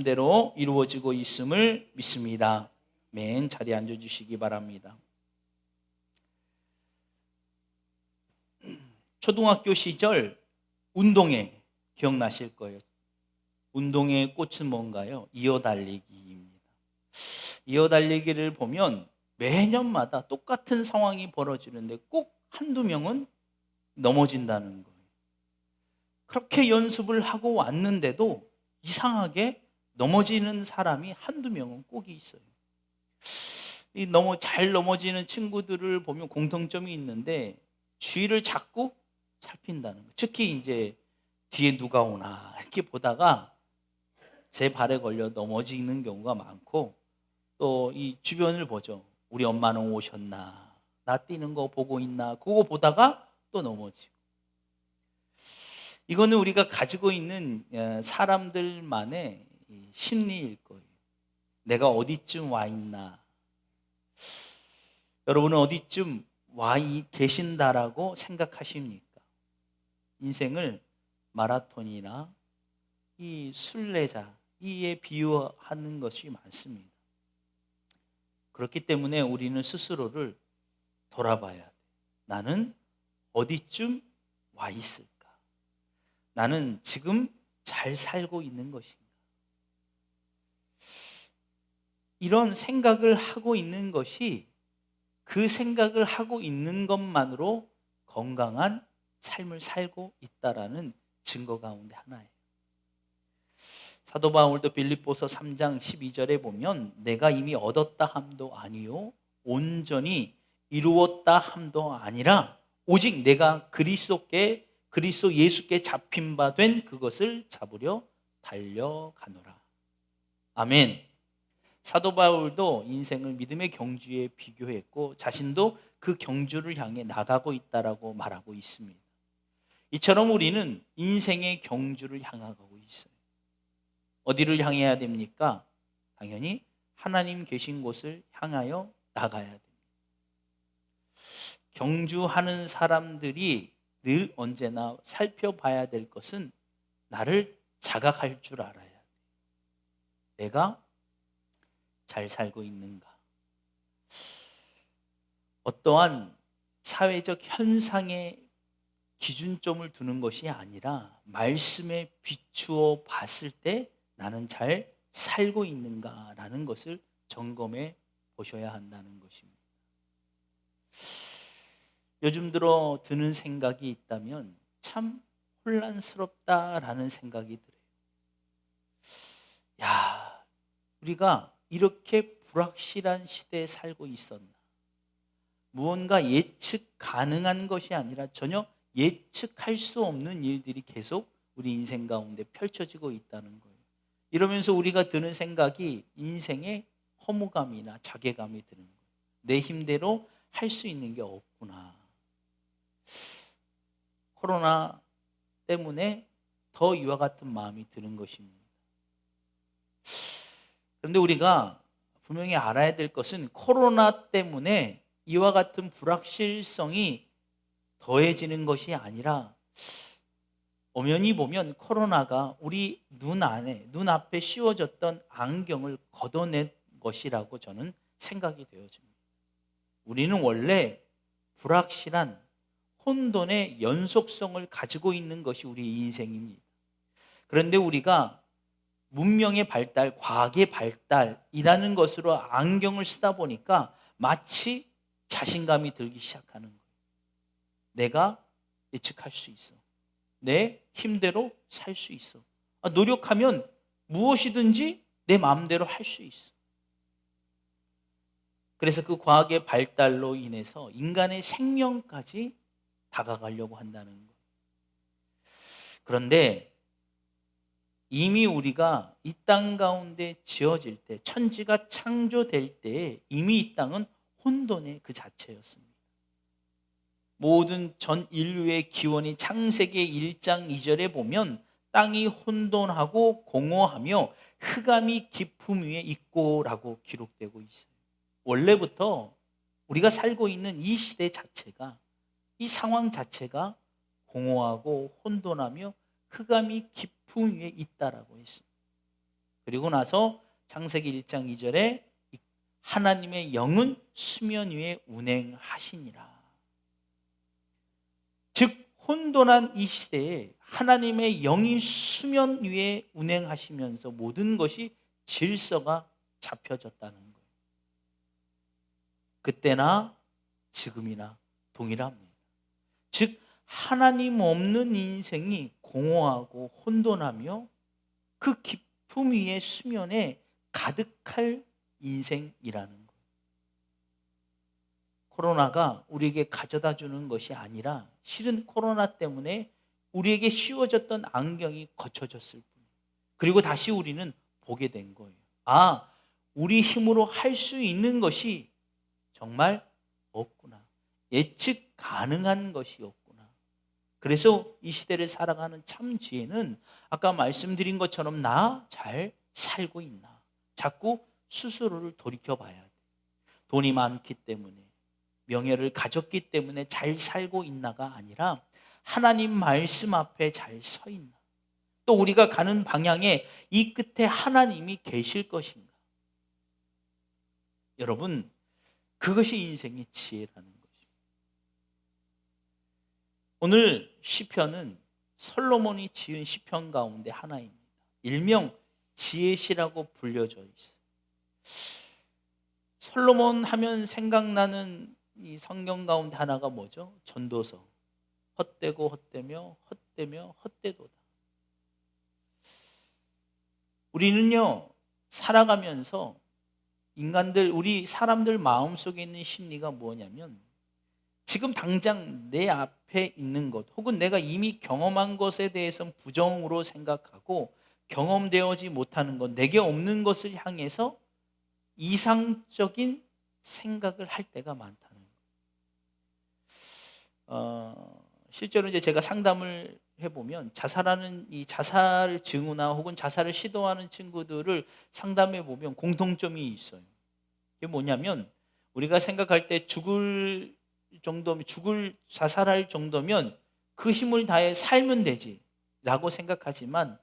대로 이루어지고 있음을 믿습니다. 맨 자리에 앉아주시기 바랍니다. 초등학교 시절 운동회 기억나실 거예요. 운동회의 꽃은 뭔가요? 이어달리기입니다. 이어달리기를 보면 매년마다 똑같은 상황이 벌어지는데 꼭 한두 명은 넘어진다는 거예요. 그렇게 연습을 하고 왔는데도 이상하게 넘어지는 사람이 한두 명은 꼭 있어요. 잘 넘어지는 친구들을 보면 공통점이 있는데 주위를 자꾸 살핀다는 거예요. 특히 이제 뒤에 누가 오나 이렇게 보다가 제 발에 걸려 넘어지는 경우가 많고, 또 이 주변을 보죠. 우리 엄마는 오셨나, 나 뛰는 거 보고 있나, 그거 보다가 또 넘어지고. 이거는 우리가 가지고 있는 사람들만의 심리일 거예요. 내가 어디쯤 와 있나. 여러분은 어디쯤 와 계신다라고 생각하십니까? 인생을 마라톤이나 이 순례자 이에 비유하는 것이 많습니다. 그렇기 때문에 우리는 스스로를 돌아봐야 돼. 나는 어디쯤 와 있을까? 나는 지금 잘 살고 있는 것인가? 이런 생각을 하고 있는 것이, 그 생각을 하고 있는 것만으로 건강한 삶을 살고 있다라는 증거 가운데 하나예요. 사도 바울도 빌립보서 3장 12절에 보면 내가 이미 얻었다 함도 아니요 온전히 이루었다 함도 아니라 오직 내가 그리스도 예수께 잡힌 바 된 그것을 잡으려 달려가노라. 아멘. 사도 바울도 인생을 믿음의 경주에 비교했고 자신도 그 경주를 향해 나가고 있다라고 말하고 있습니다. 이처럼 우리는 인생의 경주를 향하고 있어요. 어디를 향해야 됩니까? 당연히 하나님 계신 곳을 향하여 나가야 됩니다. 경주하는 사람들이 늘 언제나 살펴봐야 될 것은 나를 자각할 줄 알아야 돼. 내가 잘 살고 있는가? 어떠한 사회적 현상에 기준점을 두는 것이 아니라 말씀에 비추어 봤을 때 나는 잘 살고 있는가라는 것을 점검해 보셔야 한다는 것입니다. 요즘 들어 드는 생각이 있다면 참 혼란스럽다라는 생각이 들어요. 야, 우리가 이렇게 불확실한 시대에 살고 있었나? 무언가 예측 가능한 것이 아니라 전혀 예측할 수 없는 일들이 계속 우리 인생 가운데 펼쳐지고 있다는 거예요. 이러면서 우리가 드는 생각이 인생의 허무감이나 자괴감이 드는 거예요. 내 힘대로 할 수 있는 게 없구나. 코로나 때문에 더 이와 같은 마음이 드는 것입니다. 그런데 우리가 분명히 알아야 될 것은 코로나 때문에 이와 같은 불확실성이 더해지는 것이 아니라 엄연히 보면 코로나가 우리 눈앞에 씌워졌던 안경을 걷어낸 것이라고 저는 생각이 되어집니다. 우리는 원래 불확실한 혼돈의 연속성을 가지고 있는 것이 우리 인생입니다. 그런데 우리가 문명의 발달, 과학의 발달이라는 것으로 안경을 쓰다 보니까 마치 자신감이 들기 시작하는 거예요. 내가 예측할 수 있어. 내 힘대로 살 수 있어. 노력하면 무엇이든지 내 마음대로 할 수 있어. 그래서 그 과학의 발달로 인해서 인간의 생명까지 다가가려고 한다는 거예요. 그런데 이미 우리가 이 땅 가운데 지어질 때, 천지가 창조될 때 이미 이 땅은 혼돈의 그 자체였습니다. 모든 전 인류의 기원이 창세기 1장 2절에 보면 땅이 혼돈하고 공허하며 흑암이 깊음 위에 있고라고 기록되고 있어요. 원래부터 우리가 살고 있는 이 시대 자체가, 이 상황 자체가 공허하고 혼돈하며 흑암이 깊음 위에 있다라고 했습니다. 그리고 나서 창세기 1장 2절에 하나님의 영은 수면 위에 운행하시니라. 즉 혼돈한 이 시대에 하나님의 영이 수면 위에 운행하시면서 모든 것이 질서가 잡혀졌다는 거예요. 그때나 지금이나 동일합니다. 즉 하나님 없는 인생이 공허하고 혼돈하며 그 깊음 위의 수면에 가득할 인생이라는 거예요. 코로나가 우리에게 가져다 주는 것이 아니라 실은 코로나 때문에 우리에게 씌워졌던 안경이 거쳐졌을 뿐. 그리고 다시 우리는 보게 된 거예요. 아, 우리 힘으로 할 수 있는 것이 정말 없구나. 예측 가능한 것이 없구나. 그래서 이 시대를 살아가는 참 지혜는 아까 말씀드린 것처럼 나 잘 살고 있나. 자꾸 스스로를 돌이켜봐야 돼. 돈이 많기 때문에, 명예를 가졌기 때문에 잘 살고 있나가 아니라 하나님 말씀 앞에 잘 서 있나. 또 우리가 가는 방향에 이 끝에 하나님이 계실 것인가. 여러분, 그것이 인생의 지혜라는 것입니다. 오늘 시편은 솔로몬이 지은 시편 가운데 하나입니다. 일명 지혜시라고 불려져 있어요. 솔로몬 하면 생각나는 이 성경 가운데 하나가 뭐죠? 전도서. 헛되고 헛되며 헛되며 헛되도다. 우리는요, 살아가면서 인간들, 우리 사람들 마음속에 있는 심리가 뭐냐면 지금 당장 내 앞에 있는 것 혹은 내가 이미 경험한 것에 대해서는 부정으로 생각하고 경험되어지 못하는 것, 내게 없는 것을 향해서 이상적인 생각을 할 때가 많다는 거예요. 실제로 이제 제가 상담을 해보면 이 자살 증후나 혹은 자살을 시도하는 친구들을 상담해 보면 공통점이 있어요. 이게 뭐냐면 우리가 생각할 때 자살할 정도면 그 힘을 다해 살면 되지라고 생각하지만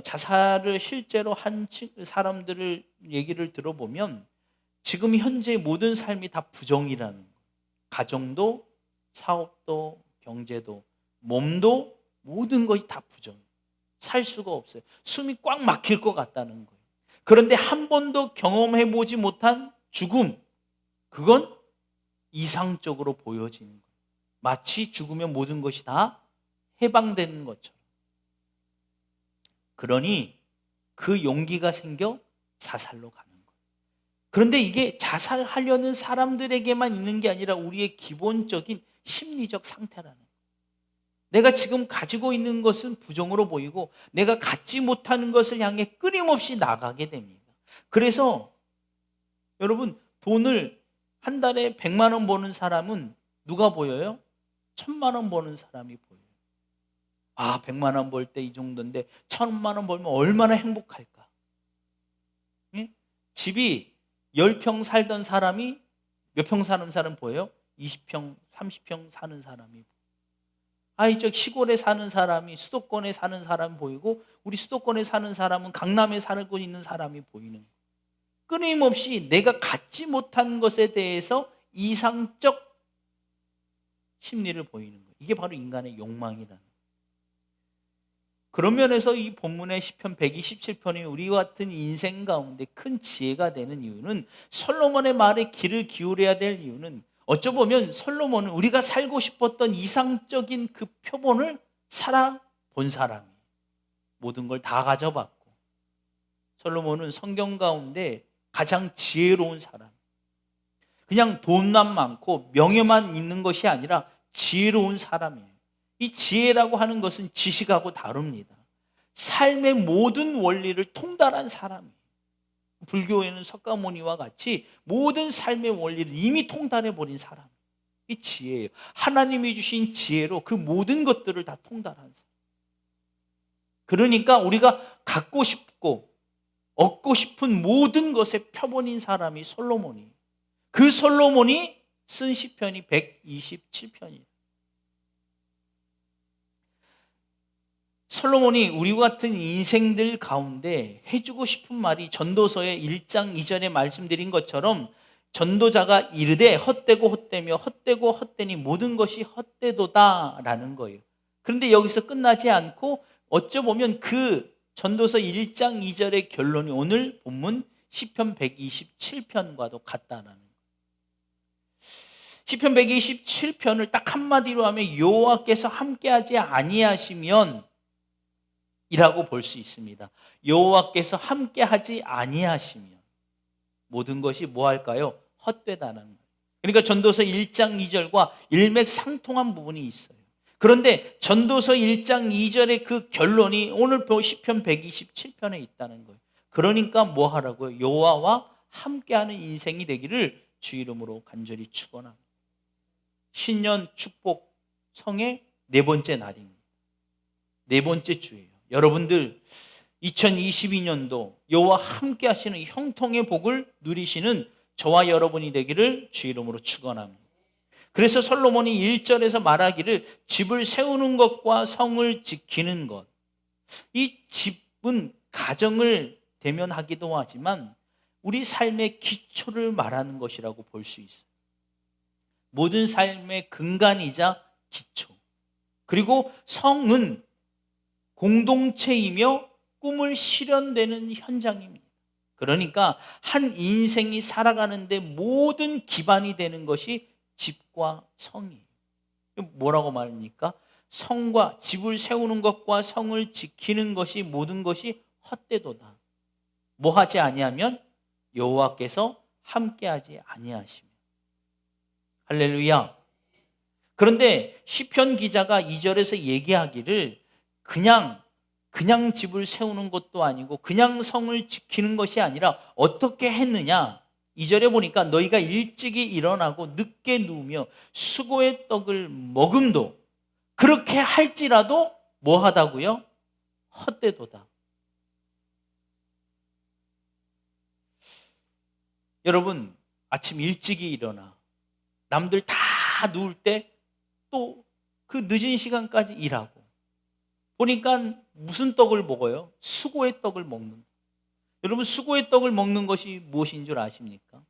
자살을 실제로 한 사람들을 얘기를 들어보면 지금 현재 모든 삶이 다 부정이라는 거예요. 가정도, 사업도, 경제도, 몸도 모든 것이 다 부정이에요. 살 수가 없어요. 숨이 꽉 막힐 것 같다는 거예요. 그런데 한 번도 경험해보지 못한 죽음, 그건 이상적으로 보여지는 거예요. 마치 죽으면 모든 것이 다 해방되는 것처럼. 그러니 그 용기가 생겨 자살로 가는 거예요. 그런데 이게 자살하려는 사람들에게만 있는 게 아니라 우리의 기본적인 심리적 상태라는 거예요. 내가 지금 가지고 있는 것은 부정으로 보이고 내가 갖지 못하는 것을 향해 끊임없이 나가게 됩니다. 그래서 여러분, 돈을 한 달에 100만 원 버는 사람은 누가 보여요? 1000만 원 버는 사람이 보여요. 아, 100만 원 벌 때 이 정도인데 1000만 원 벌면 얼마나 행복할까? 예? 집이 10평 살던 사람이 몇 평 사는 사람 보여요? 20평, 30평 사는 사람이 보여요. 이쪽 시골에 사는 사람이 수도권에 사는 사람이 보이고 우리 수도권에 사는 사람은 강남에 살고 있는 사람이 보이는 거예요. 끊임없이 내가 갖지 못한 것에 대해서 이상적 심리를 보이는 거예요. 이게 바로 인간의 욕망이라는 거예요. 그런 면에서 이 본문의 시편 127편이 우리와 같은 인생 가운데 큰 지혜가 되는 이유는 솔로몬의 말에 귀를 기울여야 될 이유는 어쩌보면 솔로몬은 우리가 살고 싶었던 이상적인 그 표본을 살아본 사람이에요. 모든 걸 다 가져봤고 솔로몬은 성경 가운데 가장 지혜로운 사람. 그냥 돈만 많고 명예만 있는 것이 아니라 지혜로운 사람이에요. 이 지혜라고 하는 것은 지식하고 다릅니다. 삶의 모든 원리를 통달한 사람이에요. 불교에는 석가모니와 같이 모든 삶의 원리를 이미 통달해버린 사람. 이 지혜예요. 하나님이 주신 지혜로 그 모든 것들을 다 통달한 사람. 그러니까 우리가 갖고 싶고 얻고 싶은 모든 것의 표본인 사람이 솔로몬이에요. 그 솔로몬이 쓴 시편이 127편이에요. 솔로몬이 우리와 같은 인생들 가운데 해주고 싶은 말이 전도서의 1장 2절에 말씀드린 것처럼 전도자가 이르되 헛되고 헛되며 헛되고 헛되니 모든 것이 헛되도다 라는 거예요. 그런데 여기서 끝나지 않고 어쩌보면 그 전도서 1장 2절의 결론이 오늘 본문 시편 127편과도 같다라는 거예요. 시편 127편을 딱 한마디로 하면 여호와께서 함께하지 아니하시면 이라고 볼 수 있습니다. 여호와께서 함께하지 아니하시면 모든 것이 뭐 할까요? 헛되다는 거예요. 그러니까 전도서 1장 2절과 일맥상통한 부분이 있어요. 그런데 전도서 1장 2절의 그 결론이 오늘 시편 127편에 있다는 거예요. 그러니까 뭐 하라고요? 여호와와 함께하는 인생이 되기를 주 이름으로 간절히 축원합니다. 신년 축복 성의 네 번째 날입니다. 네 번째 주예요. 여러분들 2022년도 여호와 함께 하시는 형통의 복을 누리시는 저와 여러분이 되기를 주 이름으로 축원합니다. 그래서 솔로몬이 1절에서 말하기를 집을 세우는 것과 성을 지키는 것. 이 집은 가정을 대면하기도 하지만 우리 삶의 기초를 말하는 것이라고 볼 수 있어요. 모든 삶의 근간이자 기초. 그리고 성은 공동체이며 꿈을 실현되는 현장입니다. 그러니까 한 인생이 살아가는데 모든 기반이 되는 것이 집과 성이에요. 뭐라고 말합니까? 성과 집을 세우는 것과 성을 지키는 것이 모든 것이 헛되도다. 뭐 하지 아니하면 여호와께서 함께하지 아니하시며. 할렐루야. 그런데 시편 기자가 2절에서 얘기하기를 그냥 집을 세우는 것도 아니고 그냥 성을 지키는 것이 아니라 어떻게 했느냐? 2절에 보니까 너희가 일찍이 일어나고 늦게 누우며 수고의 떡을 먹음도 그렇게 할지라도 뭐 하다고요? 헛되도다. 여러분 아침 일찍이 일어나 남들 다 누울 때 또 그 늦은 시간까지 일하고 보니까 무슨 떡을 먹어요? 수고의 떡을 먹는. 여러분 수고의 떡을 먹는 것이 무엇인 줄 아십니까?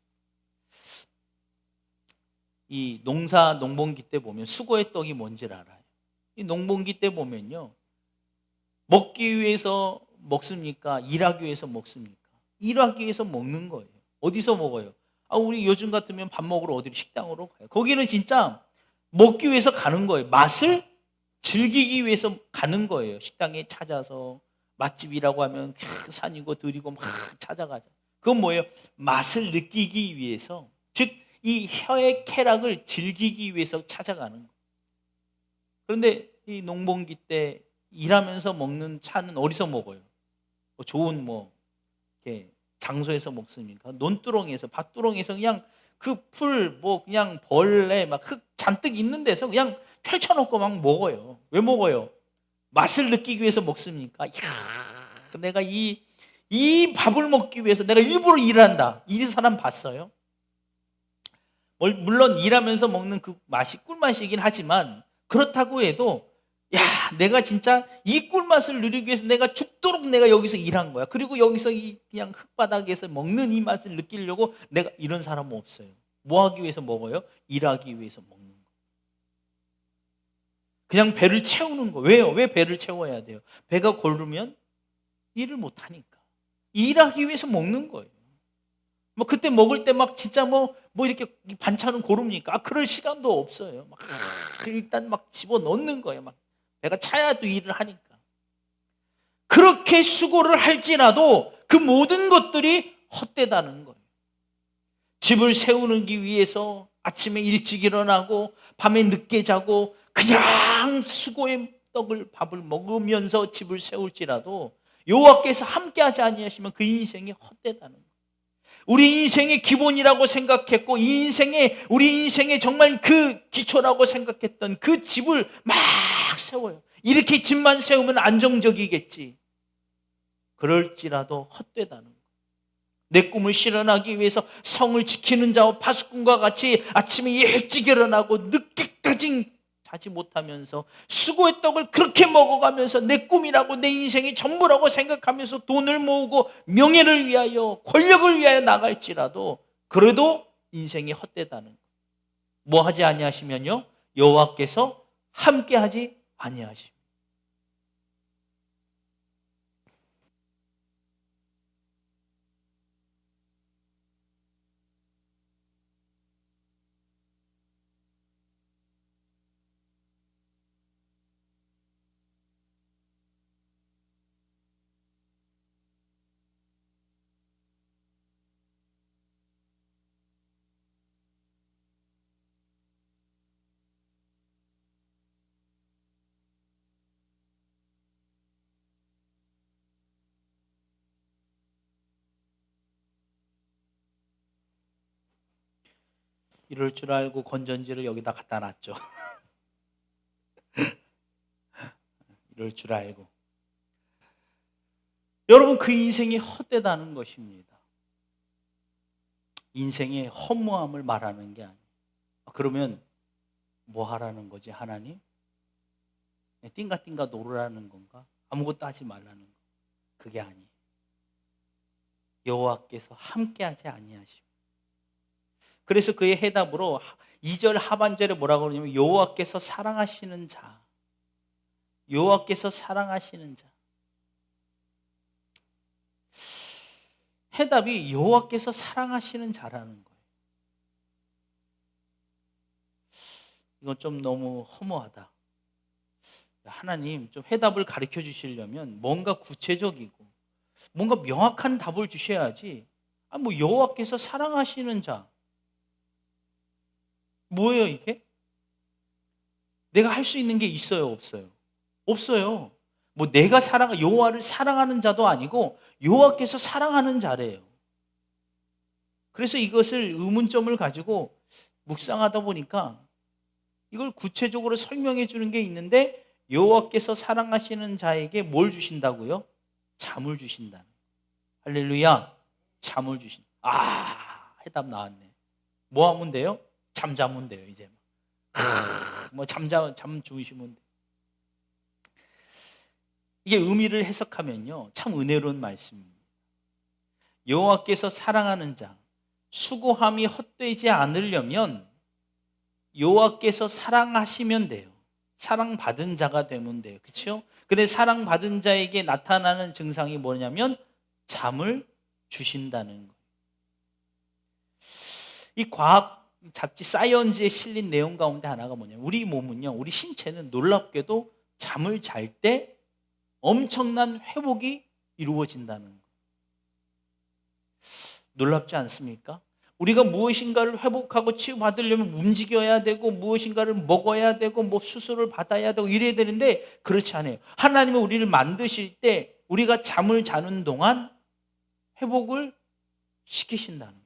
이 농번기 때 보면 수고의 떡이 뭔지 알아요. 이 농번기 때 보면요, 먹기 위해서 먹습니까? 일하기 위해서 먹습니까? 일하기 위해서 먹는 거예요. 어디서 먹어요? 우리 요즘 같으면 밥 먹으러 어디 식당으로 가요. 거기는 진짜 먹기 위해서 가는 거예요. 맛을 즐기기 위해서 가는 거예요. 식당에 찾아서 맛집이라고 하면 산이고 들이고 막 찾아가죠. 그건 뭐예요? 맛을 느끼기 위해서, 즉 이 혀의 쾌락을 즐기기 위해서 찾아가는 거예요. 그런데 이 농번기 때 일하면서 먹는 차는 어디서 먹어요? 좋은 이렇게 장소에서 먹습니까? 논두렁에서, 밭두렁에서 그냥 그 풀, 그냥 벌레, 막 흙 잔뜩 있는 데서 그냥 펼쳐놓고 막 먹어요. 왜 먹어요? 맛을 느끼기 위해서 먹습니까? 이야, 내가 이 밥을 먹기 위해서 내가 일부러 일한다. 이 사람 봤어요? 물론 일하면서 먹는 그 맛이 꿀맛이긴 하지만 그렇다고 해도 내가 진짜 이 꿀맛을 누리기 위해서 내가 죽도록 내가 여기서 일한 거야. 그리고 여기서 그냥 흙바닥에서 먹는 이 맛을 느끼려고 내가 이런 사람은 없어요. 뭐 하기 위해서 먹어요? 일하기 위해서 먹는 거. 그냥 배를 채우는 거. 왜요? 왜 배를 채워야 돼요? 배가 고르면 일을 못 하니까. 일하기 위해서 먹는 거예요. 그때 먹을 때 막 진짜 이렇게 반찬은 고릅니까? 그럴 시간도 없어요. 일단 집어 넣는 거예요. 배가 차야 또 일을 하니까. 그렇게 수고를 할지라도 그 모든 것들이 헛되다는 거예요. 집을 세우기 위해서 아침에 일찍 일어나고 밤에 늦게 자고 그냥 수고의 밥을 먹으면서 집을 세울지라도 여호와께서 함께하지 아니하시면 그 인생이 헛되다는 거예요. 우리 인생의 기본이라고 생각했고 우리 인생의 정말 그 기초라고 생각했던 그 집을 막 세워요. 이렇게 집만 세우면 안정적이겠지. 그럴지라도 헛되다는 거예요. 내 꿈을 실현하기 위해서 성을 지키는 자와 파수꾼과 같이 아침에 일찍 일어나고 늦게까지 하지 못하면서 수고의 떡을 그렇게 먹어가면서 내 꿈이라고 내 인생이 전부라고 생각하면서 돈을 모으고 명예를 위하여 권력을 위하여 나갈지라도 그래도 인생이 헛되다는 것. 뭐 하지 아니하시면요, 여호와께서 함께하지 아니하십니다. 이럴 줄 알고 건전지를 여기다 갖다 놨죠. 이럴 줄 알고. 여러분, 그 인생이 헛되다는 것입니다. 인생의 허무함을 말하는 게 아니에요. 그러면 뭐 하라는 거지, 하나님? 띵가띵가 놀으라는 건가? 아무것도 하지 말라는 거. 그게 아니에요. 여호와께서 함께하지 아니하십니다. 그래서 그의 해답으로 2절 하반절에 뭐라고 그러냐면 여호와께서 사랑하시는 자, 여호와께서 사랑하시는 자. 해답이 여호와께서 사랑하시는 자라는 거예요. 이건 좀 너무 허무하다. 하나님, 좀 해답을 가르쳐 주시려면 뭔가 구체적이고 뭔가 명확한 답을 주셔야지. 뭐 여호와께서 사랑하시는 자, 뭐예요 이게? 내가 할 수 있는 게 있어요, 없어요? 없어요. 뭐 내가 여호와를 사랑하는 자도 아니고 여호와께서 사랑하는 자래요. 그래서 이것을 의문점을 가지고 묵상하다 보니까 이걸 구체적으로 설명해 주는 게 있는데, 여호와께서 사랑하시는 자에게 뭘 주신다고요? 잠을 주신다는. 할렐루야. 잠을 주신다. 해답 나왔네. 뭐 하면 돼요? 잠자면 돼요. 이제 잠 주무시면 돼요. 이게 의미를 해석하면요, 참 은혜로운 말씀입니다. 여호와께서 사랑하는 자, 수고함이 헛되지 않으려면 여호와께서 사랑하시면 돼요. 사랑받은 자가 되면 돼요. 그렇죠? 근데 사랑받은 자에게 나타나는 증상이 뭐냐면 잠을 주신다는 거예요. 이 과학 잡지 사이언즈에 실린 내용 가운데 하나가 뭐냐면 우리 몸은요, 우리 신체는 놀랍게도 잠을 잘 때 엄청난 회복이 이루어진다는 거예요. 놀랍지 않습니까? 우리가 무엇인가를 회복하고 치유받으려면 움직여야 되고 무엇인가를 먹어야 되고 뭐 수술을 받아야 되고 이래야 되는데 그렇지 않아요. 하나님은 우리를 만드실 때 우리가 잠을 자는 동안 회복을 시키신다는 거예요.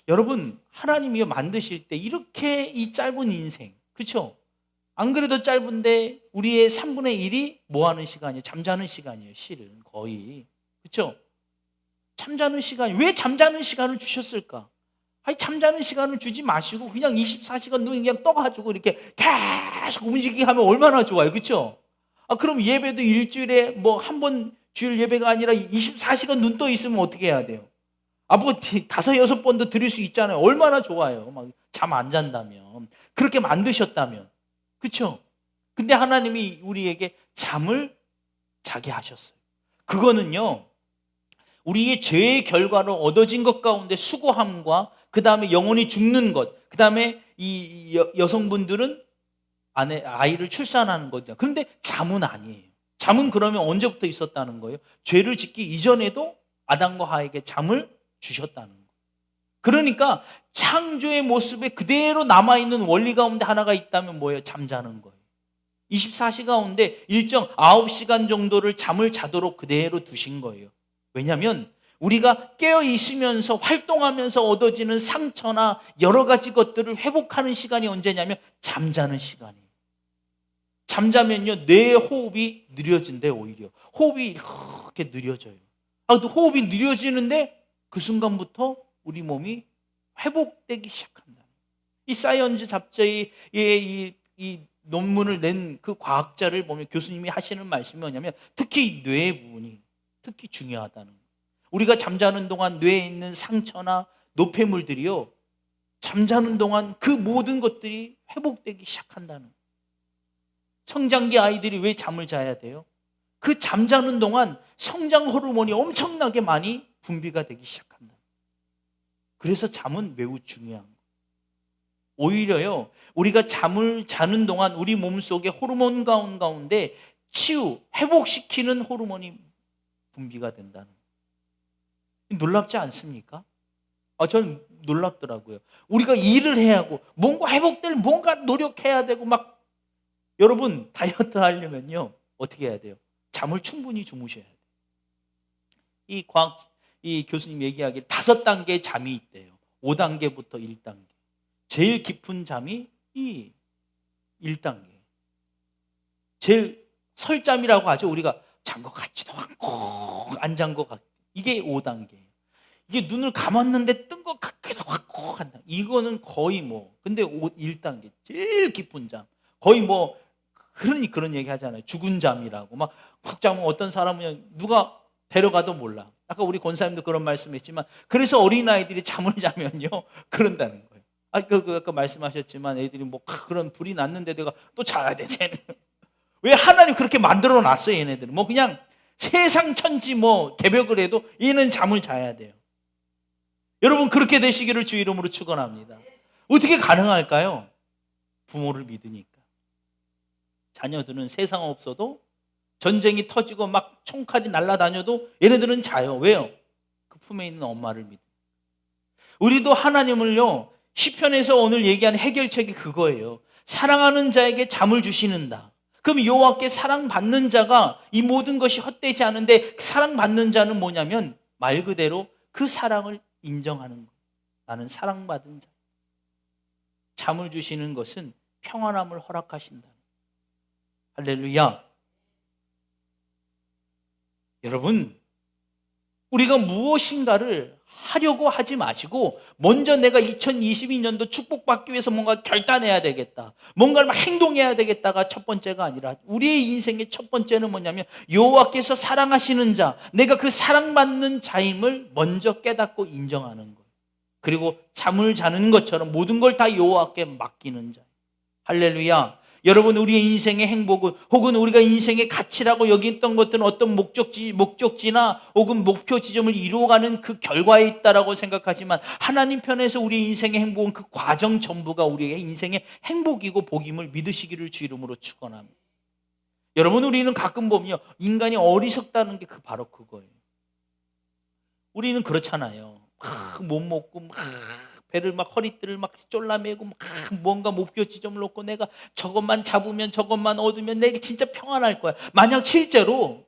여러분, 하나님이 만드실 때 이렇게 이 짧은 인생, 그렇죠? 안 그래도 짧은데 우리의 3분의 1이 뭐 하는 시간이에요? 잠자는 시간이에요. 실은 거의. 그렇죠? 잠자는 시간. 왜 잠자는 시간을 주셨을까? 잠자는 시간을 주지 마시고 그냥 24시간 눈 그냥 떠가지고 이렇게 계속 움직이게 하면 얼마나 좋아요. 그렇죠? 그럼 예배도 일주일에 뭐 한 번 주일 예배가 아니라 24시간 눈 떠 있으면 어떻게 해야 돼요? 뭐 5-6번도 드릴 수 있잖아요. 얼마나 좋아요. 막 잠 안 잔다면. 그렇게 만드셨다면. 그렇죠? 근데 하나님이 우리에게 잠을 자게 하셨어요. 그거는요, 우리의 죄의 결과로 얻어진 것 가운데 수고함과 그 다음에 영혼이 죽는 것, 그 다음에 이 여성분들은 아이를 출산하는 거죠. 그런데 잠은 아니에요. 잠은 그러면 언제부터 있었다는 거예요? 죄를 짓기 이전에도 아담과 하에게 잠을 주셨다는 거예요. 그러니까 창조의 모습에 그대로 남아있는 원리 가운데 하나가 있다면 뭐예요? 잠자는 거예요. 24시간 가운데 일정 9시간 정도를 잠을 자도록 그대로 두신 거예요. 왜냐하면 우리가 깨어 있으면서 활동하면서 얻어지는 상처나 여러 가지 것들을 회복하는 시간이 언제냐면 잠자는 시간이에요. 잠자면요, 뇌의 호흡이 느려진대요. 오히려 호흡이 이렇게 느려져요. 또 호흡이 느려지는데 그 순간부터 우리 몸이 회복되기 시작한다. 이 사이언즈 잡지의 이 이 논문을 낸 그 과학자를 보면 교수님이 하시는 말씀이 뭐냐면 특히 뇌 부분이 특히 중요하다는 거예요. 우리가 잠자는 동안 뇌에 있는 상처나 노폐물들이요, 잠자는 동안 그 모든 것들이 회복되기 시작한다는 거예요. 성장기 아이들이 왜 잠을 자야 돼요? 그 잠자는 동안 성장 호르몬이 엄청나게 많이 분비가 되기 시작한다. 그래서 잠은 매우 중요한 거예요. 오히려요, 우리가 잠을 자는 동안 우리 몸속에 호르몬 가운데 치유, 회복시키는 호르몬이 분비가 된다는 거예요. 놀랍지 않습니까? 저는 놀랍더라고요. 우리가 일을 해야 하고 뭔가 회복될 뭔가 노력해야 되고 막, 여러분 다이어트 하려면요 어떻게 해야 돼요? 잠을 충분히 주무셔야 돼요. 이 교수님 얘기하기를 5단계의 잠이 있대요. 5단계부터 1단계. 제일 깊은 잠이 이 1단계. 제일 설잠이라고 하죠. 우리가 잔 것 같지도 않고 안 잔 것 같고, 이게 5단계. 이게 눈을 감았는데 뜬 것 같기도 하고 한다. 이거는 거의 근데 1단계 제일 깊은 잠. 거의 그런 얘기 하잖아요. 죽은 잠이라고. 막 푹 자면 어떤 사람은 누가 데려가도 몰라. 아까 우리 권사님도 그런 말씀했지만, 그래서 어린아이들이 잠을 자면요 그런다는 거예요. 아까 말씀하셨지만 애들이 그런 불이 났는데 내가 또 자야 돼. 쟤는 왜 하나님 그렇게 만들어 놨어요? 얘네들은 그냥 세상 천지 개벽을 해도 얘는 잠을 자야 돼요. 여러분 그렇게 되시기를 주 이름으로 축원합니다. 어떻게 가능할까요? 부모를 믿으니까. 자녀들은 세상 없어도, 전쟁이 터지고 막 총칼이 날아다녀도 얘네들은 자요. 왜요? 그 품에 있는 엄마를 믿어. 우리도 하나님을요, 시편에서 오늘 얘기하는 해결책이 그거예요. 사랑하는 자에게 잠을 주시는다. 그럼 여호와께 사랑받는 자가 이 모든 것이 헛되지 않은데, 사랑받는 자는 뭐냐면 말 그대로 그 사랑을 인정하는 거예요. 나는 사랑받은 자. 잠을 주시는 것은 평안함을 허락하신다. 할렐루야. 여러분, 우리가 무엇인가를 하려고 하지 마시고 먼저 내가 2022년도 축복받기 위해서 뭔가 결단해야 되겠다, 뭔가를 막 행동해야 되겠다가 첫 번째가 아니라, 우리의 인생의 첫 번째는 뭐냐면 여호와께서 사랑하시는 자, 내가 그 사랑받는 자임을 먼저 깨닫고 인정하는 거예요. 그리고 잠을 자는 것처럼 모든 걸 다 여호와께 맡기는 자. 할렐루야. 여러분, 우리의 인생의 행복은, 혹은 우리가 인생의 가치라고 여겼던 것들은 어떤 목적지나 혹은 목표 지점을 이루어가는 그 결과에 있다라고 생각하지만, 하나님 편에서 우리의 인생의 행복은 그 과정 전부가 우리의 인생의 행복이고 복임을 믿으시기를 주 이름으로 축원합니다. 여러분, 우리는 가끔 보면요, 인간이 어리석다는 게 바로 그거예요. 우리는 그렇잖아요. 못 먹고 배를 허리띠를 쫄라매고 뭔가 목표 지점을 놓고 내가 저것만 잡으면, 저것만 얻으면 내게 진짜 평안할 거야. 만약 실제로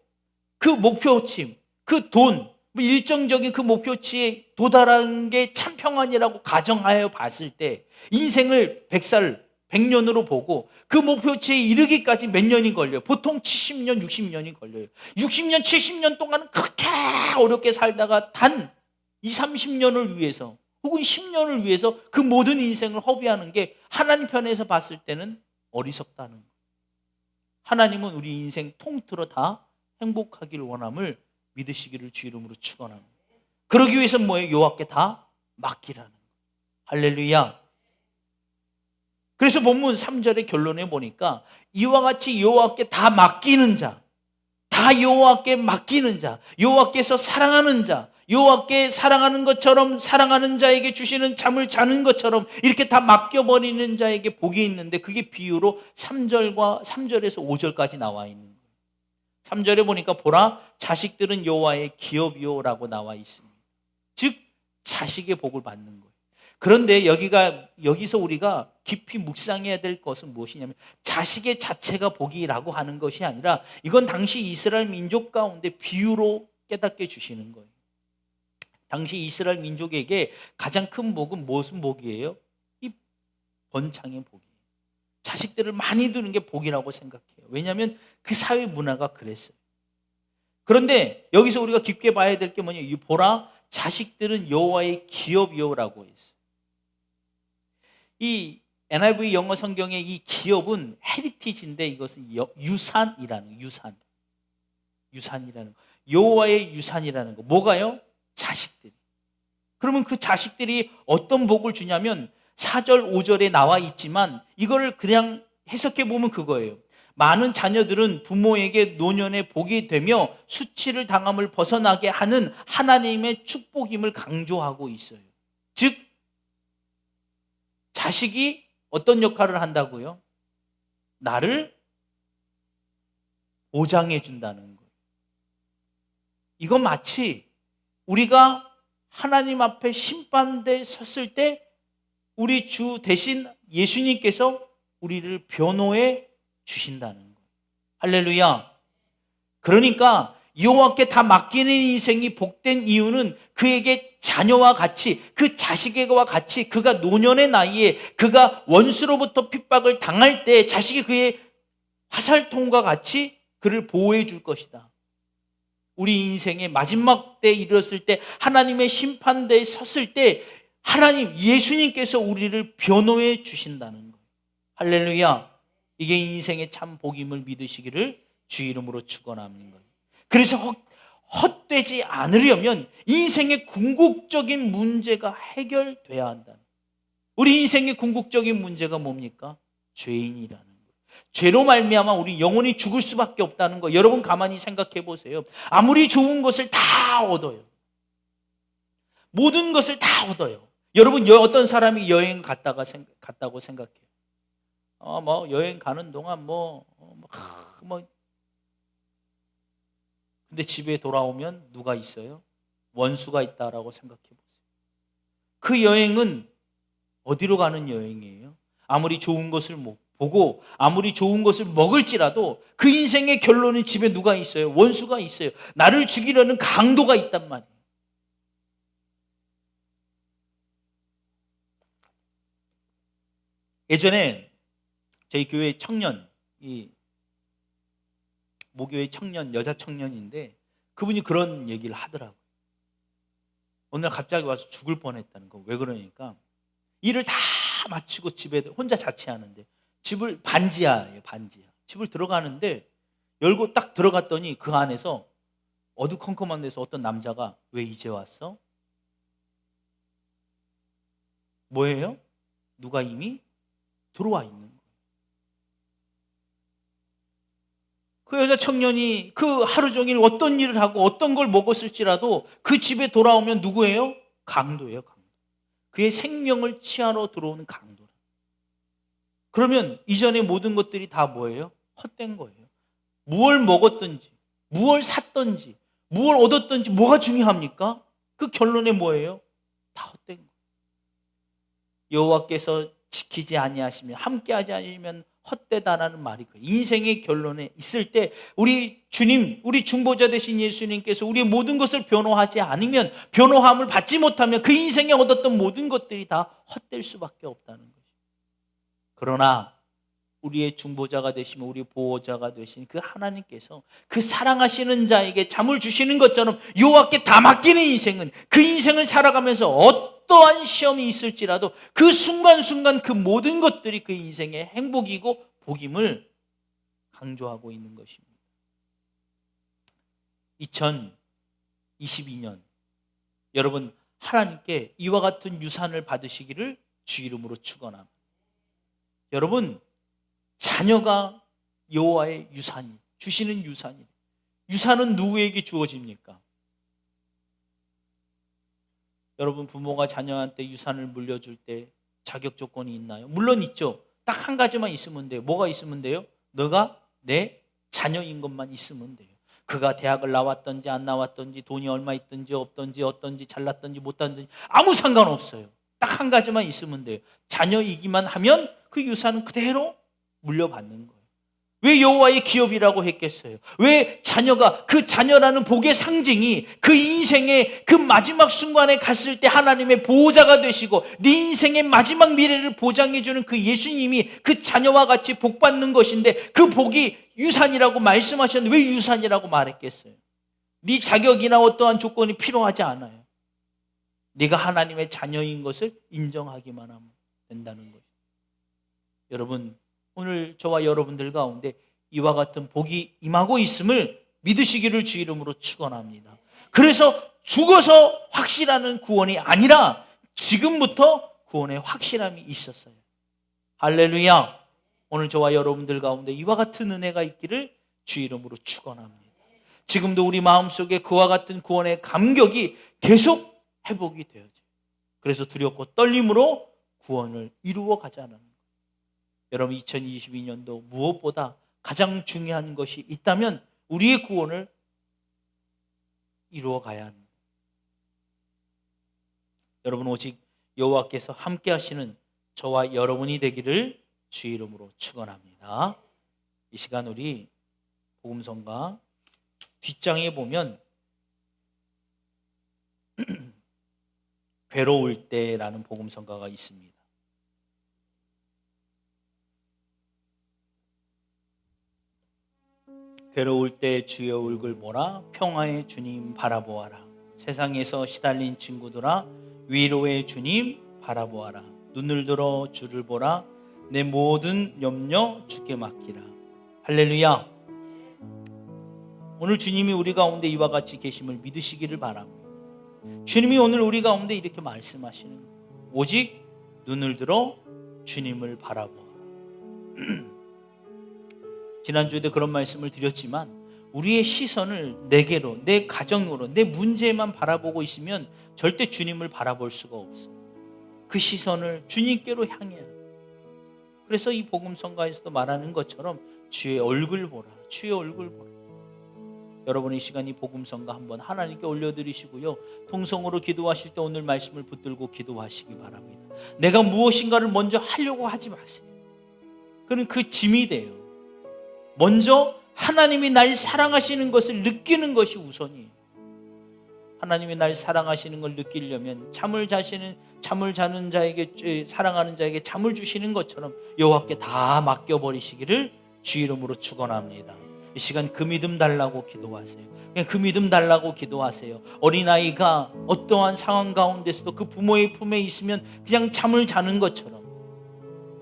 그 목표치, 그 돈, 일정적인 그 목표치에 도달한 게 참 평안이라고 가정하여 봤을 때, 인생을 100살, 100년으로 보고 그 목표치에 이르기까지 몇 년이 걸려요? 보통 70년, 60년이 걸려요. 60년, 70년 동안은 그렇게 어렵게 살다가 단 20, 30년을 위해서 혹은 10년을 위해서 그 모든 인생을 허비하는 게 하나님 편에서 봤을 때는 어리석다는 거예요. 하나님은 우리 인생 통틀어 다 행복하기를 원함을 믿으시기를 주 이름으로 축원합니다. 그러기 위해서는 뭐예요? 여호와께 다 맡기라는 거예요. 할렐루야. 그래서 본문 3절의 결론에 보니까 이와 같이 여호와께 다 맡기는 자, 다 여호와께 맡기는 자, 여호와께서 사랑하는 자, 여호와께 사랑하는 것처럼 사랑하는 자에게 주시는 잠을 자는 것처럼 이렇게 다 맡겨버리는 자에게 복이 있는데, 그게 비유로 3절에서 5절까지 나와 있는 거예요. 3절에 보니까 보라, 자식들은 여호와의 기업이요라고 나와 있습니다. 즉 자식의 복을 받는 거예요. 그런데 여기서 우리가 깊이 묵상해야 될 것은 무엇이냐면, 자식의 자체가 복이라고 하는 것이 아니라 이건 당시 이스라엘 민족 가운데 비유로 깨닫게 주시는 거예요. 당시 이스라엘 민족에게 가장 큰 복은 무슨 복이에요? 이 번창의 복이에요. 자식들을 많이 두는 게 복이라고 생각해요. 왜냐하면 그 사회 문화가 그랬어요. 그런데 여기서 우리가 깊게 봐야 될 게 뭐냐? 보라, 자식들은 여호와의 기업이요라고 했어요. 이 NIV 영어 성경의 이 기업은 헤리티지인데 이것은 유산이라는 유산이라는 거. 여호와의 유산이라는 거. 뭐가요? 자식들이. 그러면 그 자식들이 어떤 복을 주냐면 4절 5절에 나와 있지만 이거를 그냥 해석해 보면 그거예요. 많은 자녀들은 부모에게 노년에 복이 되며 수치를 당함을 벗어나게 하는 하나님의 축복임을 강조하고 있어요. 즉 자식이 어떤 역할을 한다고요? 나를 보장해 준다는 거예요. 이건 마치 우리가 하나님 앞에 심판대에 섰을 때 우리 주 대신 예수님께서 우리를 변호해 주신다는 거예요. 할렐루야. 그러니까 여호와께 다 맡기는 인생이 복된 이유는 그에게 자녀와 같이, 그 자식과 같이 그가 노년의 나이에 그가 원수로부터 핍박을 당할 때 자식이 그의 화살통과 같이 그를 보호해 줄 것이다. 우리 인생의 마지막 때에 이르렀을 때 하나님의 심판대에 섰을 때 하나님 예수님께서 우리를 변호해 주신다는 거예요. 할렐루야. 이게 인생의 참 복임을 믿으시기를 주 이름으로 축원합니다. 그래서 헛되지 않으려면 인생의 궁극적인 문제가 해결돼야 한다. 우리 인생의 궁극적인 문제가 뭡니까? 죄인이라는 거예요. 죄로 말미암아 우리 영원히 죽을 수밖에 없다는 거. 여러분 가만히 생각해 보세요. 아무리 좋은 것을 다 얻어요. 모든 것을 다 얻어요. 여러분 어떤 사람이 여행 갔다고 생각해요. 여행 가는 동안 근데 집에 돌아오면 누가 있어요? 원수가 있다라고 생각해 보세요. 그 여행은 어디로 가는 여행이에요? 아무리 좋은 것을 보고 아무리 좋은 것을 먹을지라도 그 인생의 결론은 집에 누가 있어요? 원수가 있어요. 나를 죽이려는 강도가 있단 말이에요. 예전에 저희 교회 청년, 모교회 청년, 여자 청년인데 그분이 그런 얘기를 하더라고요. 오늘 갑자기 와서 죽을 뻔했다는 거. 왜 그러니까 일을 다 마치고 집에 혼자 자취하는데 집을 반지하예요. 집을 들어가는데 열고 딱 들어갔더니 그 안에서 어두컴컴한 데서 어떤 남자가 왜 이제 왔어? 뭐예요? 누가 이미 들어와 있는 거예요. 그 여자 청년이 그 하루 종일 어떤 일을 하고 어떤 걸 먹었을지라도 그 집에 돌아오면 누구예요? 강도예요. 강도. 그의 생명을 취하러 들어오는 강도. 그러면 이전의 모든 것들이 다 뭐예요? 헛된 거예요. 무엇을 먹었든지 무엇을 샀든지 무엇을 얻었든지 뭐가 중요합니까? 그 결론에 뭐예요? 다 헛된 거예요. 여호와께서 지키지 아니하시면 함께하지 않으면 헛되다라는 말이 그 인생의 결론에 있을 때 우리 주님, 우리 중보자 되신 예수님께서 우리의 모든 것을 변호하지 않으면, 변호함을 받지 못하면 그 인생에 얻었던 모든 것들이 다 헛될 수밖에 없다는 거죠. 그러나 우리의 중보자가 되시면 우리 보호자가 되신 그 하나님께서 그 사랑하시는 자에게 잠을 주시는 것처럼 여호와께 다 맡기는 인생은, 그 인생을 살아가면서 어떠한 시험이 있을지라도 그 순간순간 그 모든 것들이 그 인생의 행복이고 복임을 강조하고 있는 것입니다. 2022년 여러분 하나님께 이와 같은 유산을 받으시기를 주 이름으로 축원합니다. 여러분 자녀가 여호와의 유산이 주시는 유산이, 유산은 누구에게 주어집니까? 여러분 부모가 자녀한테 유산을 물려줄 때 자격 조건이 있나요? 물론 있죠. 딱 한 가지만 있으면 돼요. 뭐가 있으면 돼요? 너가 내 자녀인 것만 있으면 돼요. 그가 대학을 나왔든지 안 나왔든지 돈이 얼마 있든지 없든지 어떤지 잘났든지 못났든지 아무 상관없어요. 딱 한 가지만 있으면 돼요. 자녀이기만 하면 그 유산은 그대로 물려받는 거예요. 왜 여호와의 기업이라고 했겠어요? 왜 자녀가, 그 자녀라는 복의 상징이 그 인생의 그 마지막 순간에 갔을 때 하나님의 보호자가 되시고 네 인생의 마지막 미래를 보장해주는 그 예수님이 그 자녀와 같이 복 받는 것인데, 그 복이 유산이라고 말씀하셨는데 왜 유산이라고 말했겠어요? 네 자격이나 어떠한 조건이 필요하지 않아요. 네가 하나님의 자녀인 것을 인정하기만 하면 된다는 거예요. 여러분, 오늘 저와 여러분들 가운데 이와 같은 복이 임하고 있음을 믿으시기를 주 이름으로 축원합니다. 그래서 죽어서 확실하는 구원이 아니라 지금부터 구원의 확실함이 있었어요. 할렐루야. 오늘 저와 여러분들 가운데 이와 같은 은혜가 있기를 주 이름으로 축원합니다. 지금도 우리 마음속에 그와 같은 구원의 감격이 계속 회복이 되어져요. 그래서 두렵고 떨림으로 구원을 이루어 가자는 거예요. 여러분, 2022년도 무엇보다 가장 중요한 것이 있다면 우리의 구원을 이루어 가야 합니다. 여러분, 오직 여호와께서 함께 하시는 저와 여러분이 되기를 주 이름으로 축원합니다. 이 시간 우리 복음성가 뒷장에 보면 괴로울 때라는 복음성가가 있습니다. 괴로울 때 주의 얼굴 보라, 평화의 주님 바라보아라. 세상에서 시달린 친구들아, 위로의 주님 바라보아라. 눈을 들어 주를 보라, 내 모든 염려 주께 맡기라. 할렐루야. 오늘 주님이 우리 가운데 이와 같이 계심을 믿으시기를 바랍니다. 주님이 오늘 우리 가운데 이렇게 말씀하시는 거예요. 오직 눈을 들어 주님을 바라보아라. 지난주에도 그런 말씀을 드렸지만 우리의 시선을 내게로, 내 가정으로, 내 문제만 바라보고 있으면 절대 주님을 바라볼 수가 없어요. 그 시선을 주님께로 향해야 돼요. 그래서 이 복음성가에서도 말하는 것처럼 주의 얼굴 보라, 주의 얼굴 보라. 여러분, 이 시간 이 복음성가 한번 하나님께 올려드리시고요, 통성으로 기도하실 때 오늘 말씀을 붙들고 기도하시기 바랍니다. 내가 무엇인가를 먼저 하려고 하지 마세요. 그는 그 짐이 돼요. 먼저 하나님이 날 사랑하시는 것을 느끼는 것이 우선이에요. 하나님이 날 사랑하시는 걸 느끼려면 잠을 자는 자에게, 사랑하는 자에게 잠을 주시는 것처럼 여호와께 다 맡겨버리시기를 주 이름으로 축원합니다. 이 시간 그 믿음 달라고 기도하세요. 그냥 그 믿음 달라고 기도하세요. 어린아이가 어떠한 상황 가운데서도 그 부모의 품에 있으면 그냥 잠을 자는 것처럼,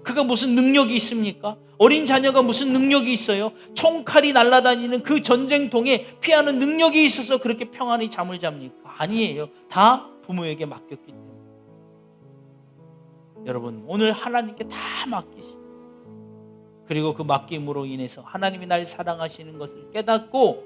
그가 무슨 능력이 있습니까? 어린 자녀가 무슨 능력이 있어요? 총칼이 날아다니는 그 전쟁통에 피하는 능력이 있어서 그렇게 평안히 잠을 잡니까? 아니에요. 다 부모에게 맡겼기 때문에. 여러분, 오늘 하나님께 다 맡기시고, 그리고 그 맡김으로 인해서 하나님이 날 사랑하시는 것을 깨닫고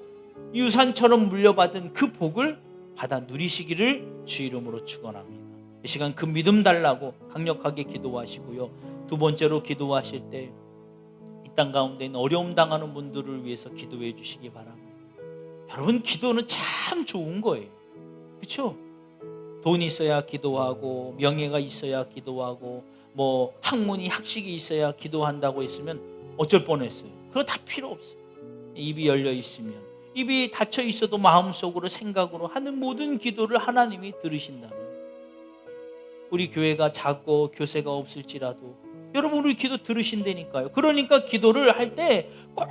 유산처럼 물려받은 그 복을 받아 누리시기를 주 이름으로 축원합니다. 이 시간 그 믿음 달라고 강력하게 기도하시고요, 두 번째로 기도하실 때 이 땅 가운데 있는 어려움 당하는 분들을 위해서 기도해 주시기 바랍니다. 여러분, 기도는 참 좋은 거예요. 그렇죠? 돈이 있어야 기도하고, 명예가 있어야 기도하고, 뭐 학문이 학식이 있어야 기도한다고 했으면 어쩔 뻔했어요. 그거 다 필요 없어요. 입이 열려 있으면, 입이 닫혀 있어도 마음속으로 생각으로 하는 모든 기도를 하나님이 들으신다면, 우리 교회가 작고 교세가 없을지라도 여러분, 우리 기도 들으신다니까요. 그러니까 기도를 할 때 꼭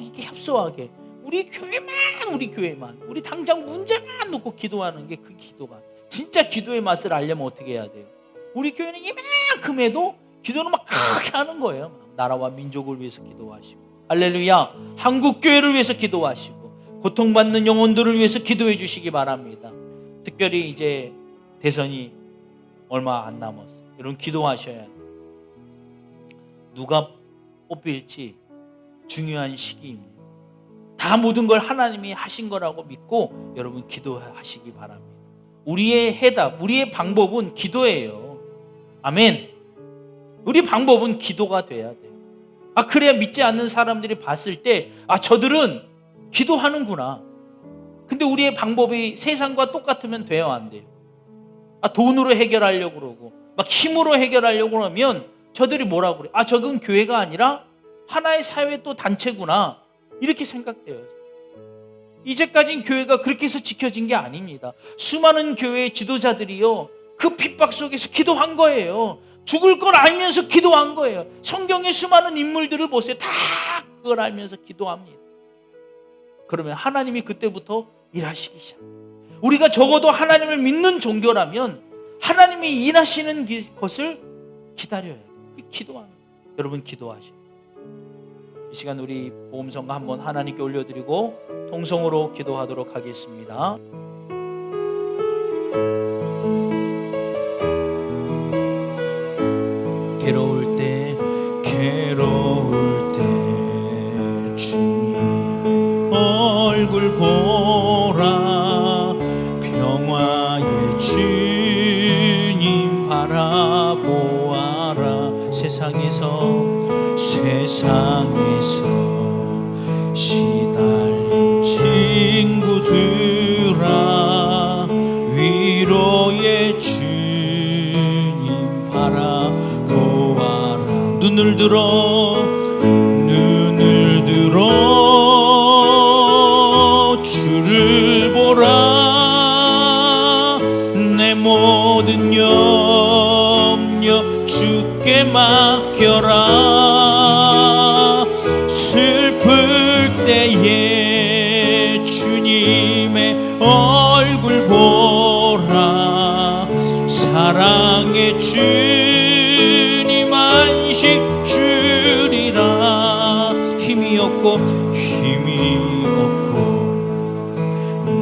이렇게 협소하게 우리 교회만 우리 당장 문제만 놓고 기도하는 게 그 기도가 진짜 기도의 맛을 알려면 어떻게 해야 돼요? 우리 교회는 이만큼 해도 기도는 막 크게 하는 거예요. 나라와 민족을 위해서 기도하시고, 할렐루야, 한국 교회를 위해서 기도하시고, 고통받는 영혼들을 위해서 기도해 주시기 바랍니다. 특별히 이제 대선이 얼마 안 남았어요. 여러분, 기도하셔야 돼요. 누가 뽑힐지 중요한 시기입니다. 다 모든 걸 하나님이 하신 거라고 믿고 여러분 기도하시기 바랍니다. 우리의 해답, 우리의 방법은 기도예요. 아멘. 우리 방법은 기도가 돼야 돼요. 그래야 믿지 않는 사람들이 봤을 때 저들은 기도하는구나. 근데 우리의 방법이 세상과 똑같으면 돼요, 안 돼요? 돈으로 해결하려고 그러고 막 힘으로 해결하려고 그러면 저들이 뭐라고 그래? 저건 교회가 아니라 하나의 사회 또 단체구나, 이렇게 생각돼요. 이제까지는 교회가 그렇게 해서 지켜진 게 아닙니다. 수많은 교회의 지도자들이요, 그 핍박 속에서 기도한 거예요. 죽을 걸 알면서 기도한 거예요. 성경의 수많은 인물들을 보세요. 다 그걸 알면서 기도합니다. 그러면 하나님이 그때부터 일하시기 시작합니다. 우리가 적어도 하나님을 믿는 종교라면 하나님이 일하시는 것을 기다려야 돼요. 기도하는 거예요. 여러분 기도하시고 이 시간 우리 복음성가 한번 하나님께 올려드리고 통성으로 기도하도록 하겠습니다. 괴로울 때 주님의 얼굴 보라. 평화의 주님 바라보아라. 세상에서 시달린 친구들아, 위로의 주님 바라보아라. 눈을 들어 주를 보라. 내 모든 염려 주께 맡겨라. 슬플 때에 주님의 얼굴 보라. 사랑의 주님 안식 주리라. 힘이 없고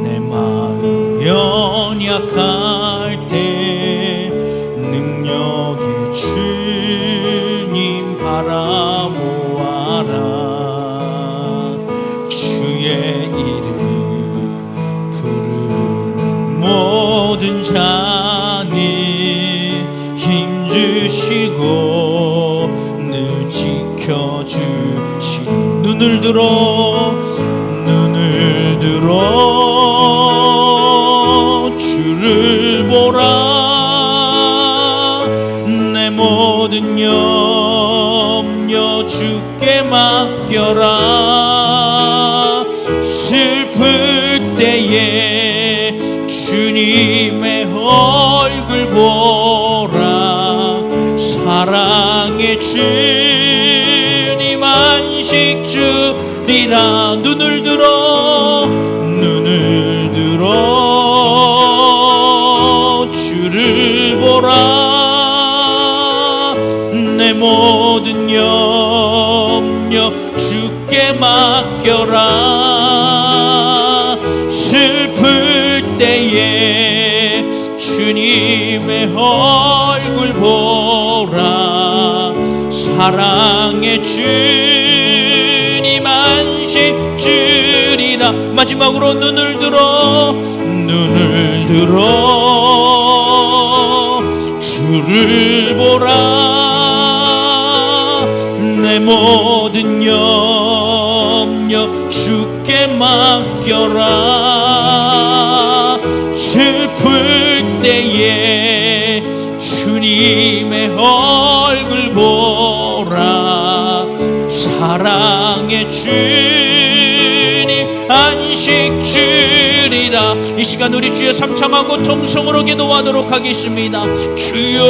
내 마음 연약할 때 능력의 주님 바라보아라. 주의 이름 부르는 모든 자는 힘주시고 늘 지켜주시니 눈을 들어 주를 보라. 내 모든 염려 주께 맡겨라. 슬플 때에 주님의 얼굴 보라. 사랑의 주님 안식 주리라. 눈을 들어 주를 보라. 내 모든 염려 주께 맡겨라. 슬플 때에 주님의 얼굴 보라. 사랑의 주님 안식 주리라. 마지막으로 눈을 들어 주를 보라. 내 모든 염려 주께 맡겨라. 슬플 때에 주님의 얼굴 보라. 사랑의 주님 안식 주리라. 이 시간 우리 주여 삼창하고 통성으로 기도하도록 하겠습니다. 주여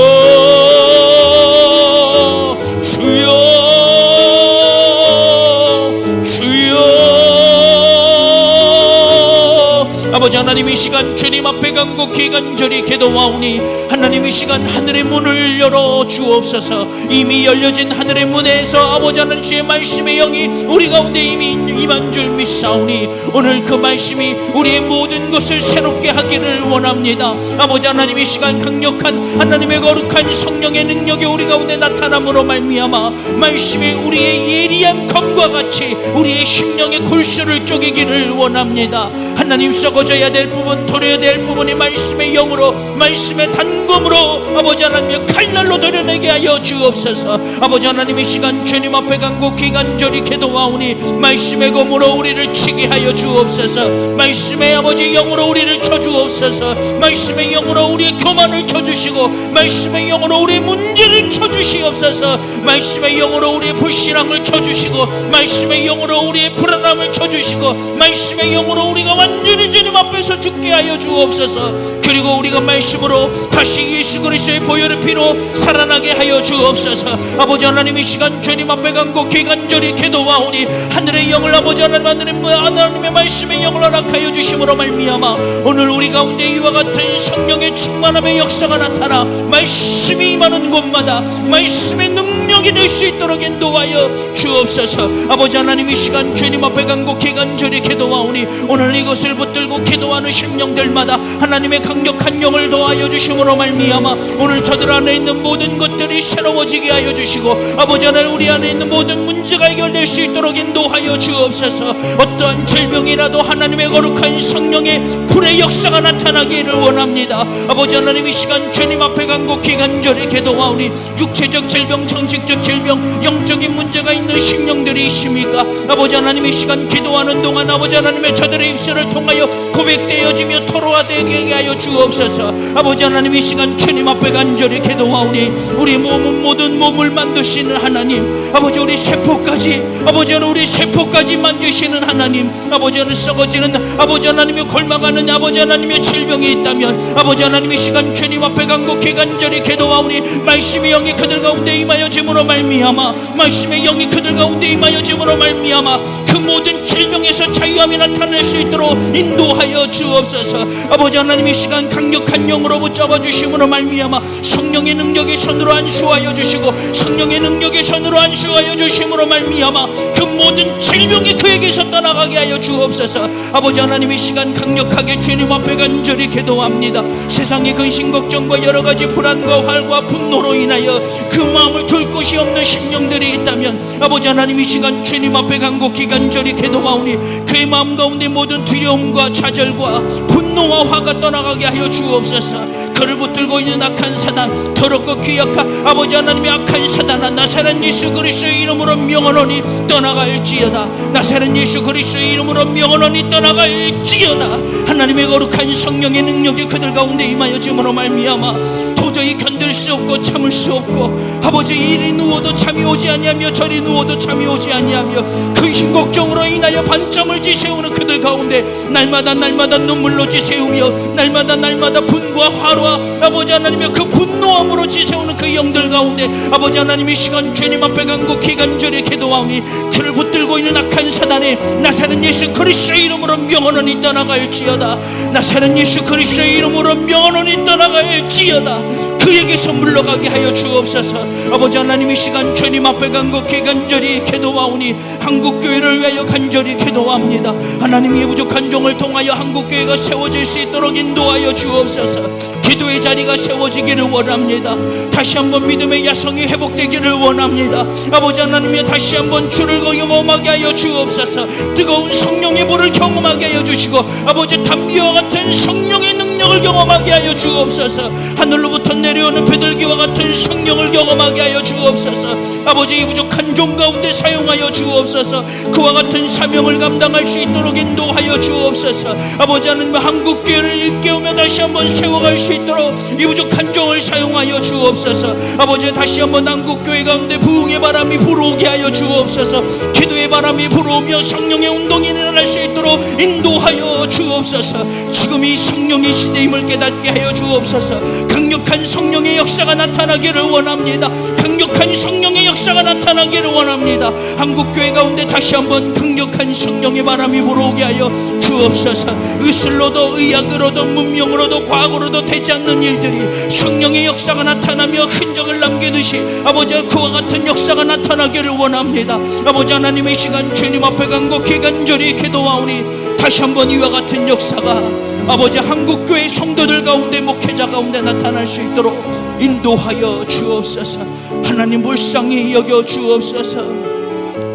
아버지 하나님, 이 시간 주님 앞에 간곡히 간절히 기도하오니 하나님, 이 시간 하늘의 문을 열어 주옵소서. 이미 열려진 하늘의 문에서 아버지 하나님 주의 말씀의 영이 우리 가운데 이미 임한 줄 믿사오니 오늘 그 말씀이 우리의 모든 것을 새롭게 하기를 원합니다. 아버지 하나님, 이 시간 강력한 하나님의 거룩한 성령의 능력이 우리 가운데 나타남으로 말미암아 말씀이 우리의 예리한 검과 같이 우리의 심령의 골수를 쪼개기를 원합니다. 하나님, 썩어져야 될 부분, 도려야 될 부분이 말씀의 영으로, 말씀의 단검으로 아버지 하나님 칼날로 도려내게 하여 주옵소서. 아버지 하나님, 이 시간 주님 앞에 간곡히 간절히 기도하오니 말씀의 검으로 우리를 치게 하여 주옵소서. 말씀의 아버지 영으로 우리를 쳐주옵소서. 말씀의 영으로 우리의 교만을 쳐주시고 말씀의 영으로 우리의 문제를 쳐주시옵소서. 말씀의 영으로 우리의 불신앙을 쳐주시고 말씀의 영으로 우리의 불안함을 쳐주시고 말씀의 영으로 우리가 완전히 주님 앞에 마음에서 죽게 하여 주옵소서. 그리고 우리가 말씀으로 다시 예수 그리스도의 보혈의 피로 살아나게 하여 주옵소서. 아버지 하나님, 이 시간 주님 앞에 간곡히 간절히 기도하오니 하늘의 영을 아버지 하나님의 말씀의 영을 허락하여 주심으로 말미암아 오늘 우리 가운데 이와 같은 성령의 충만함의 역사가 나타나 말씀이 임하는 곳마다 말씀의 능력이 될 수 있도록 인도하여 주옵소서. 아버지 하나님, 이 시간 주님 앞에 간곡히 간절히 기도하오니 오늘 이것을 붙들고 기도하는 심령들마다 하나님의 강력한 영을 더하여 주심으로 말미암아 오늘 저들 안에 있는 모든 것들이 새로워지게 하여 주시고 아버지 하나님, 우리 안에 있는 모든 문제가 해결될 수 있도록 인도하여 주옵소서. 어떠한 질병이라도 하나님의 거룩한 성령의 불의 역사가 나타나기를 원합니다. 아버지 하나님, 이 시간 주님 앞에 간곡히 간절히 기도하오니 육체적 질병, 정신적 질병, 영적인 문제가 있는 심령들이 있습니까? 아버지 하나님, 이 시간 기도하는 동안 아버지 하나님의 저들의 입술을 통하여 고백되어지며 토로화되게 하여 주옵소서. 아버지 하나님, 이 시간 주님 앞에 간절히 기도하오니 우리 몸은 모든 몸을 만드시는 하나님, 아버지 우리 세포까지 아버지 하나님 우리 세포까지 만드시는 하나님, 아버지 하나님 썩어지는 아버지 하나님의 골마가는 아버지 하나님의 질병이 있다면 아버지 하나님, 이 시간 주님 앞에 간곡히 간절히 기도하오니 말씀의 영이 그들 가운데 임하여 짐으로 말미암아 말씀의 영이 그들 가운데 임하여 짐으로 말미암아 그 모든 질병에서 자유함이 나타날 수 있도록 인도하여 주옵소서. 아버지 하나님, 이 시간 강력한 영으로 붙잡아 주심으로 말미암아 성령의 능력의 손으로 안수하여 주시고 성령의 능력의 손으로 안수하여 주심으로 말미암아 그 모든 질병이 그에게서 떠나가게 하여 주옵소서. 아버지 하나님, 이 시간 강력하게 주님 앞에 간절히 기도합니다. 세상의 근심 걱정과 여러가지 불안과 활과 분노로 인하여 그 마음을 둘 곳이 없는 심령들이 있다면 아버지 하나님, 이 시간 주님 앞에 간곡히 간절히 기도하오니 그의 마음 가운데 모든 두려움과 좌절과 분노와 화가 떠나가게 하여 주옵소서. 그를 붙들고 있는 악한 사단, 더럽고 귀약한 아버지 하나님의 악한 사단아, 나사렛 예수 그리스도의 이름으로 명하노니 떠나갈지어다. 나사렛 예수 그리스도의 이름으로 명하노니 떠나갈지어다. 하나님의 거룩한 성령의 능력이 그들 가운데 임하여 짐으로 말미암아 도저히 견딜 수 없고 참을 수 없고 아버지 이리 누워도 잠이 오지 아니하며 저리 누워도 잠이 오지 아니하며 근심 걱정으로 인하여 반점을 지새우는 그들 가운데 날마다 눈물로 지새우며 날마다 분과 화로와 아버지 하나님의 그 분노함으로 지새우는 그 영들 가운데 아버지 하나님의 시간 주님 앞에 간곡히 간절히 기도하오니 그를 붙들고 있는 악한 사단에 나사렛 예수 그리스도의 이름으로 명하노니 떠나갈지어다. 나사렛 예수 그리스도의 이름으로 명하노니 떠나갈지어다. 그에게서 물러가게 하여 주옵소서. 아버지 하나님, 이 시간 주님 앞에 간곡히 간절히 기도하오니 한국교회를 위하여 간절히 기도합니다. 하나님의 부족한 종을 통하여 한국교회가 세워질 수 있도록 인도하여 주옵소서. 기도의 자리가 세워지기를 원합니다. 다시 한번 믿음의 야성이 회복되기를 원합니다. 아버지 하나님이 다시 한번 주를 경험하게 하여 주옵소서. 뜨거운 성령의 불을 경험하게 하여 주시고 아버지 담비와 같은 성령의 능력을 경험하게 하여 주옵소서. 하늘로부터 내려오는 비둘기와 같은 성령을 경험하게 하여 주옵소서. 아버지 이 부족한 종 가운데 사용하여 주옵소서. 그와 같은 사명을 감당할 수 있도록 인도하여 주옵소서. 아버지 하나님, 한국교회를 일깨우며 다시 한번 세워갈 수 있도록 이 부족한 종을 사용하여 주옵소서. 아버지 다시 한번 한국교회 가운데 부흥의 바람이 불어오게 하여 주옵소서. 기도의 바람이 불어오며 성령의 운동이 일어날 수 있도록 인도하여 주옵소서. 지금 이 성령의 시대임을 깨닫게 하여 주옵소서. 강력한 성령의 역사가 나타나기를 원합니다. 강력한 성령의 역사가 나타나기를 원합니다. 한국교회 가운데 다시 한번 강력한 성령의 바람이 불어오게 하여 주옵소서. 의술로도 의학으로도 문명으로도 과학으로도 되지 않는 일들이 성령의 역사가 나타나며 흔적을 남기듯이 아버지 그와 같은 역사가 나타나기를 원합니다. 아버지 하나님의 시간 주님 앞에 간곡히 간절히 기도하오니 다시 한번 이와 같은 역사가 아버지 한국교회 성도들 가운데 목회자 가운데 나타날 수 있도록 인도하여 주옵소서. 하나님 불쌍히 여겨 주옵소서.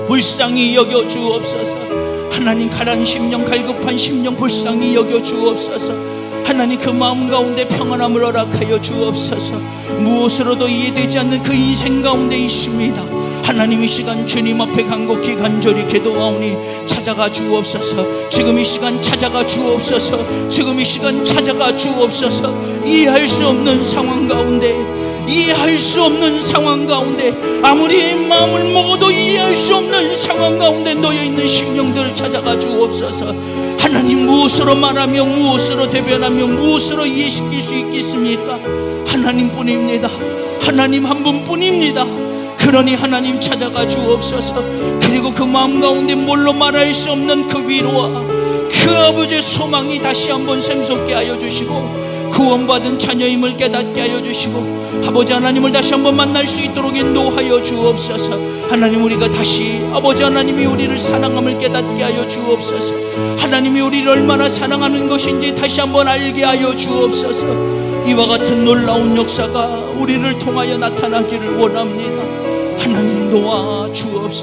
불쌍히 여겨 주옵소서. 하나님 가난 심령 갈급한 심령 불쌍히 여겨 주옵소서. 하나님 그 마음 가운데 평안함을 허락하여 주옵소서. 무엇으로도 이해되지 않는 그 인생 가운데 있습니다. 하나님 이 시간 주님 앞에 간곡히 간절히 기도하오니 찾아가 주옵소서. 지금 이 시간 찾아가 주옵소서. 지금 이 시간 찾아가 주옵소서. 이해할 수 없는 상황 가운데 이해할 수 없는 상황 가운데, 아무리 마음을 먹어도 이해할 수 없는 상황 가운데 놓여 있는 심령들을 찾아가 주옵소서. 하나님, 무엇으로 말하며 무엇으로 대변하며 무엇으로 이해시킬 수 있겠습니까? 하나님뿐입니다. 하나님 한 분뿐입니다. 그러니 하나님 찾아가 주옵소서. 그리고 그 마음 가운데 뭘로 말할 수 없는 그 위로와 그 아버지의 소망이 다시 한번 샘솟게 하여 주시고, 구원받은 자녀임을 깨닫게 하여 주시고, 아버지 하나님을 다시 한번 만날 수 있도록 인도하여 주옵소서. 하나님, 우리가 다시 아버지 하나님이 우리를 사랑함을 깨닫게 하여 주옵소서. 하나님이 우리를 얼마나 사랑하는 것인지 다시 한번 알게 하여 주옵소서. 이와 같은 놀라운 역사가 우리를 통하여 나타나기를 원합니다. 하나님, 도와 주옵소서.